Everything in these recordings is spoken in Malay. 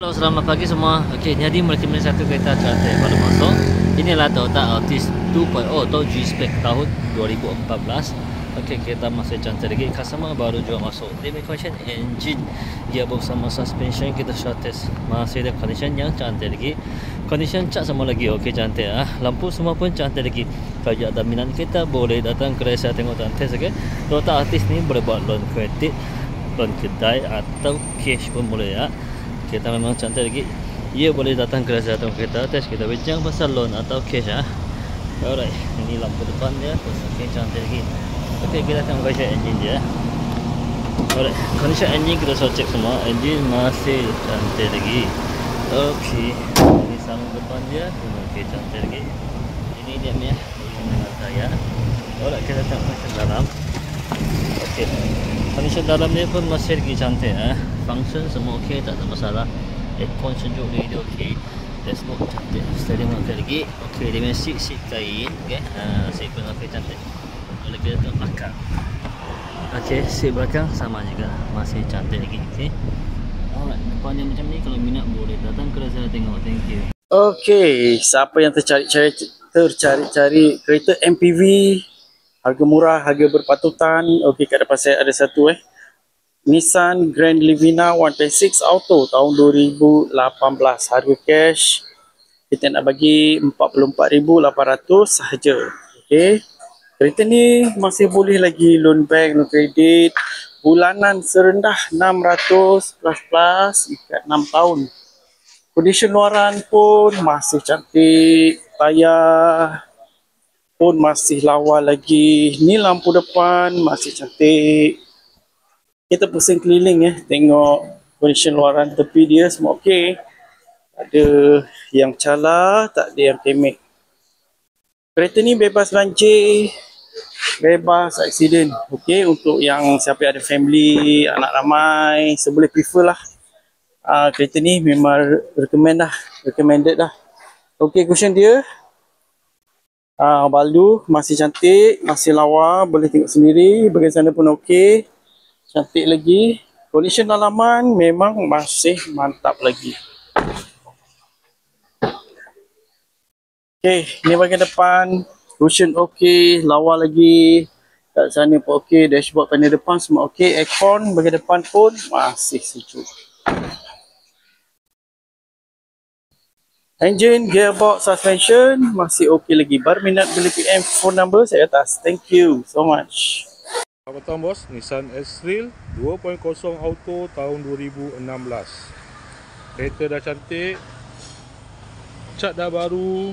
Halo, selamat pagi semua. Okey, jadi merekam satu kereta cantik baru masuk. Inilah Toyota Altis 2.0 atau G-Spec tahun 2014. Okey, kereta masih cantik lagi. Customer baru juga masuk. Dia condition engine, gearbox sama suspension kita sudah test. Masih ada condition yang cantik lagi. Condition cat semua lagi okey, cantik ah. Lampu semua pun cantik lagi. Kalau ada minat kita boleh datang ke saya tengok dan test okey. Toyota Altis ni boleh buat loan kredit, loan kedai atau cash pun boleh ya. Kita memang cantik lagi. Ia boleh datang ke Razatong kita test, kita bincang pasal loan atau cash ah. Alright, ini lampu depan dia, okey, cantik lagi. Okey, kita tengok condition engine dia. Alright, condition engine kita sudah cek semua. Engine masih cantik lagi. Okey, ini sambung depan dia, okey, cantik lagi. Ini dia punya tayar. Alright, kita tengok condition dalam. Okey, condition dalam dia pun masih lagi cantik ah. Function semua okey, tak ada masalah. Aircon sejuk dia okey. Dashboard cantik, steering okey lagi. Okey, dia punya seat kain, okey. Seat pun okey, cantik. Kalau kita tengok belakang. Okey, seat belakang sama juga, masih cantik lagi, okey. Alright, depan dia macam ni, kalau minat boleh datang ke saya tengok. Thank you. Okey, siapa yang tercari kereta MPV harga murah, harga berpatutan. Okey, kat depan saya ada satu Nissan Grand Livina 1.6 Auto tahun 2018. Harga cash kita nak bagi 44,800 sahaja. Okey. Kereta ni masih boleh lagi loan bank, loan kredit. Bulanan serendah 600 plus ikat 6 tahun. Kondisi luaran pun masih cantik. Tayar pun masih lawa lagi. Ni lampu depan masih cantik. Kita pusing keliling tengok kondisi luaran tepi dia semua okey. Tak ada yang cala, tak ada yang kemek. Kereta ni bebas banjir, bebas aksiden. Okey, untuk yang siapa yang ada family, anak ramai, so boleh prefer lah. Kereta ni memang recommended lah. Okey, cushion dia baldu masih cantik, masih lawa, boleh tengok sendiri. Bahagian sana pun okey, cantik lagi. Kondisi dalaman memang masih mantap lagi. Okey, ni bahagian depan, cushion okey, lawa lagi. Kat sana pun okey, dashboard panel depan semua okey. Aircon bahagian depan pun masih sejuk. Engine, gearbox, suspension masih okey lagi. Berminat boleh PM phone number saya atas. Thank you so much. Selamat petang bos, Nissan S-Trail 2.0 Auto tahun 2016. Kereta dah cantik, cat dah baru,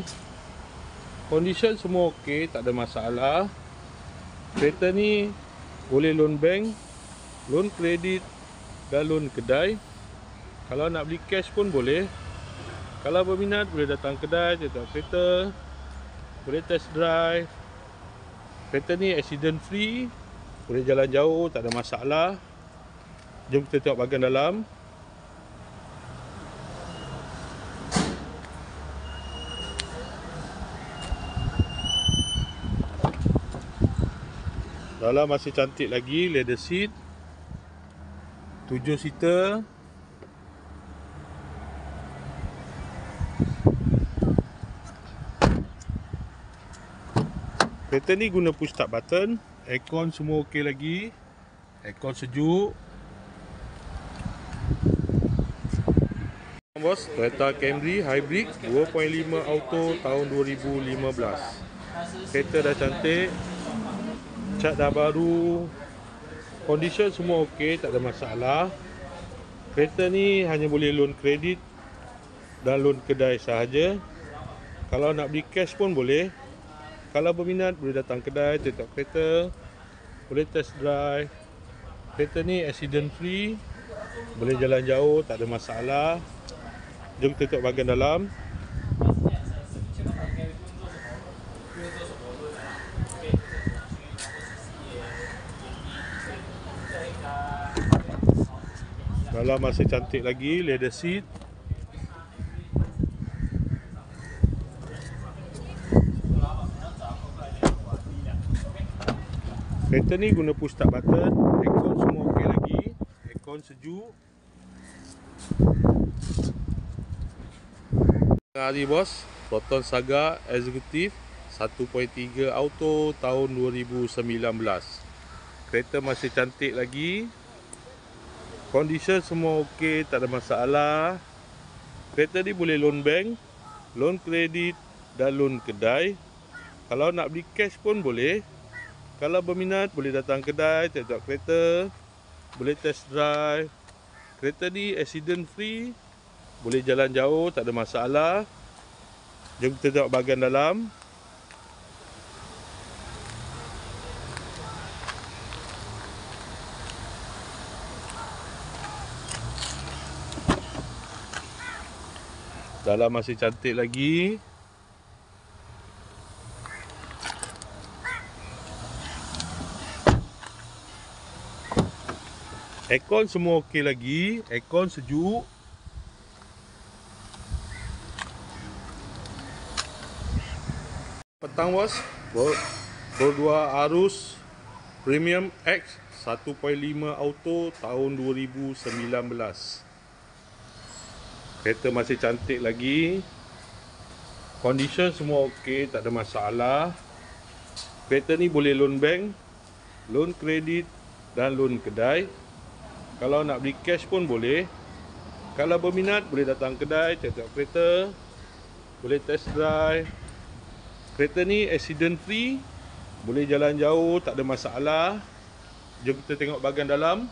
condition semua okey, tak ada masalah. Kereta ni boleh loan bank, loan kredit dan loan kedai. Kalau nak beli cash pun boleh. Kalau berminat boleh datang kedai, tengok kereta, boleh test drive. Kereta ni accident free, boleh jalan jauh, tak ada masalah. Jom kita tengok bahagian dalam. Dalam masih cantik lagi, leather seat, 7 seater. Kereta ni guna push start button. Aircon semua okey lagi. Aircon sejuk. Bos, Toyota Camry Hybrid 2.5 Auto tahun 2015. Kereta dah cantik, cat dah baru, condition semua okey, tak ada masalah. Kereta ni hanya boleh loan kredit dan loan kedai sahaja. Kalau nak beli cash pun boleh. Kalau berminat boleh datang kedai, tengok kereta, boleh test drive. Kereta ni accident free, boleh jalan jauh, tak ada masalah. Jom kita tengok bahagian dalam. Dalam masih cantik lagi, leather seat. Kereta ni guna push start button. Aircon semua okey lagi. Aircon sejuk. Hari bos, Proton Saga Executive 1.3 auto tahun 2019. Kereta masih cantik lagi. Condition semua okey, tak ada masalah. Kereta ni boleh loan bank, loan kredit dan loan kedai. Kalau nak beli cash pun boleh. Kalau berminat boleh datang kedai, tengok kereta, boleh test drive. Kereta ni accident free, boleh jalan jauh, tak ada masalah. Jom kita tengok bahagian dalam. Dalam masih cantik lagi. Aircon semua okey lagi. Aircon sejuk. Petang bos. Berdua arus Premium X 1.5 auto tahun 2019. Kereta masih cantik lagi. Condition semua okey, tak ada masalah. Kereta ni boleh loan bank, loan kredit dan loan kedai. Kalau nak beli cash pun boleh. Kalau berminat boleh datang kedai, tengok kereta, boleh test drive. Kereta ni accident free, boleh jalan jauh, tak ada masalah. Jom kita tengok bahagian dalam.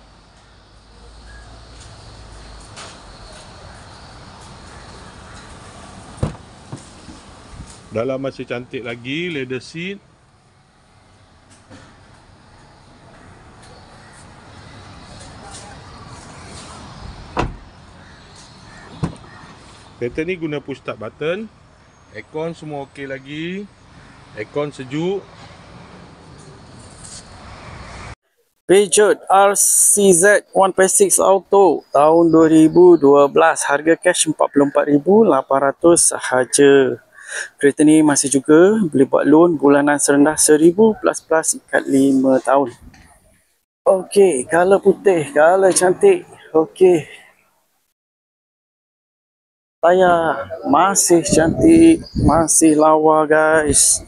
Dalam masih cantik lagi, leather seat. Kereta ni guna push start button. Aircon semua okey lagi. Aircon sejuk. Peugeot RCZ 1.6 Auto tahun 2012. Harga cash 44,800 sahaja. Kereta ni masih juga boleh buat loan bulanan serendah 1,000 plus ikat 5 tahun. Okey, color putih, color cantik. Okey. Tayar masih cantik, masih lawa guys.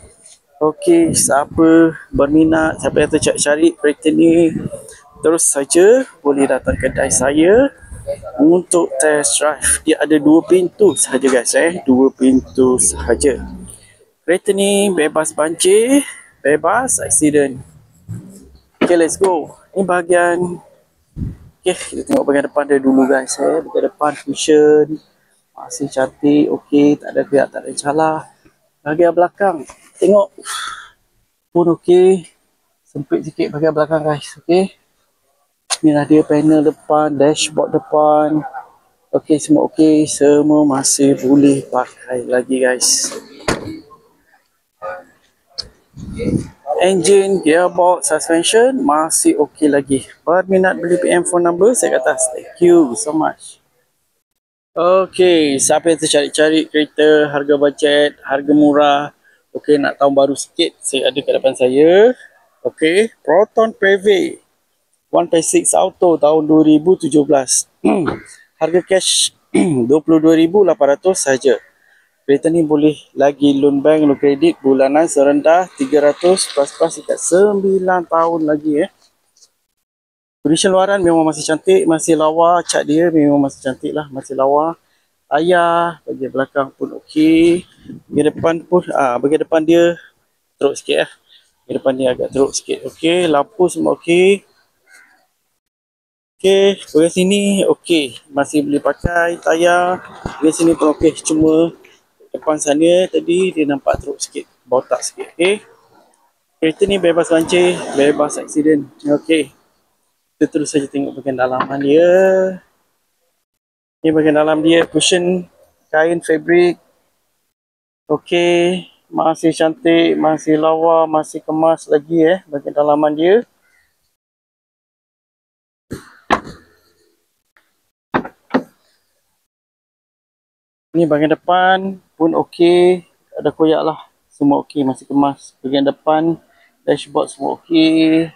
Okey, siapa berminat, siapa yang tercari kereta ni, terus saja boleh datang kedai saya untuk test drive. Dia ada 2 pintu sahaja guys, 2 pintu sahaja. Kereta ni bebas banjir, bebas accident. Okay, let's go. Ini bahagian, okay, kita tengok bahagian depan dia dulu guys. Bahagian depan cushion masih cantik, okey, tak ada pihak, tak ada celah. Bahagian belakang, tengok pun okey. Sempit sikit bahagian belakang guys, okey. Inilah dia panel depan, dashboard depan. Okey, semua okey, semua masih boleh pakai lagi guys. Engine, gearbox, suspension masih okey lagi. Berminat beli PM phone number saya kat atas. Thank you so much. Okey, siapa yang tercari-cari kereta harga bajet, harga murah, okey, nak tahun baru sikit, saya ada kat depan saya. Okey, Proton Preve 1.6 Auto tahun 2017. Harga cash 22,800 saja. Kereta ni boleh lagi loan bank, loan kredit bulanan serendah 300 plus ikat 9 tahun lagi. Condition luaran memang masih cantik, masih lawa. Cat dia memang masih cantik lah, masih lawa. Tayar bahagian belakang pun okey. Bahagian depan pun, bahagian depan dia teruk sikit . Bahagian depan dia agak teruk sikit. Okey, lampu semua okey. Okey, bahagian sini okey, masih boleh pakai tayar. Bahagian sini pun okey, cuma depan sana tadi dia nampak teruk sikit, botak sikit. Okey. Kereta ni bebas banjir, bebas accident. Okey. Kita terus saja tengok bahagian dalaman dia. Ini bahagian dalam dia, cushion kain fabric. Okey, masih cantik, masih lawa, masih kemas lagi bahagian dalaman dia. Ini bahagian depan pun okey, tak ada koyak lah. Semua okey, masih kemas. Bahagian depan, dashboard semua okey.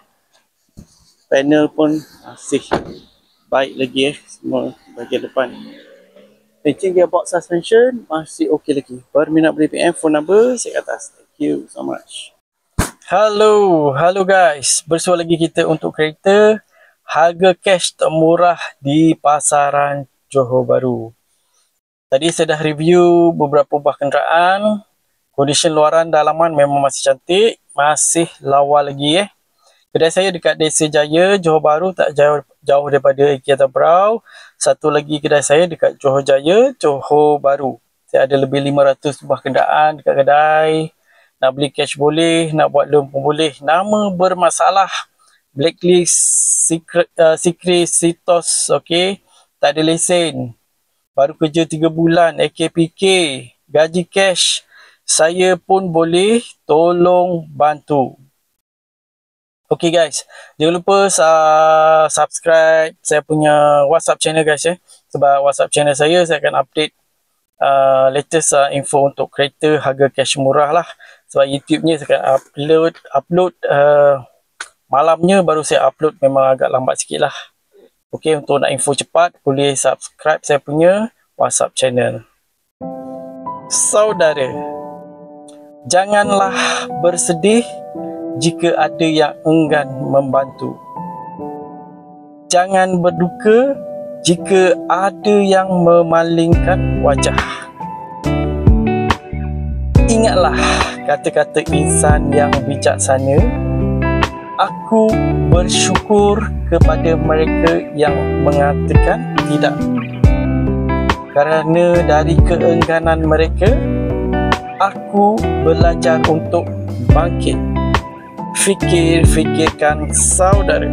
Panel pun masih baik lagi semua bahagian depan. Changing gearbox suspension masih okey lagi. Berminat beli PM, phone number saya kat atas. Thank you so much. Hello guys. Bersua lagi kita untuk kereta harga cash termurah di pasaran Johor Bahru. Tadi saya dah review beberapa buah kenderaan. Kondisi luaran dalaman memang masih cantik, masih lawa lagi Kedai saya dekat Desa Jaya, Johor Bahru, tak jauh daripada IKEA Tabrau. Satu lagi kedai saya dekat Johor Jaya, Johor Bahru. Saya ada lebih 500 buah kenderaan dekat kedai. Nak beli cash boleh, nak buat loan pun boleh. Nama bermasalah. Blacklist, secret, sitos, okey. Tak ada lesen. Baru kerja 3 bulan, AKPK, gaji cash. Saya pun boleh tolong bantu. Okay guys, jangan lupa subscribe saya punya WhatsApp channel guys Sebab WhatsApp channel saya akan update latest info untuk kereta harga cash murah lah. Sebab YouTube-nya saya akan upload malamnya baru saya upload, memang agak lambat sikit lah. Okay, untuk nak info cepat boleh subscribe saya punya WhatsApp channel. Saudara, janganlah bersedih jika ada yang enggan membantu. Jangan berduka jika ada yang memalingkan wajah. Ingatlah kata-kata insan yang bijaksana. Aku bersyukur kepada mereka yang mengatakan tidak. Kerana dari keengganan mereka, aku belajar untuk bangkit. Fikirkan saudara.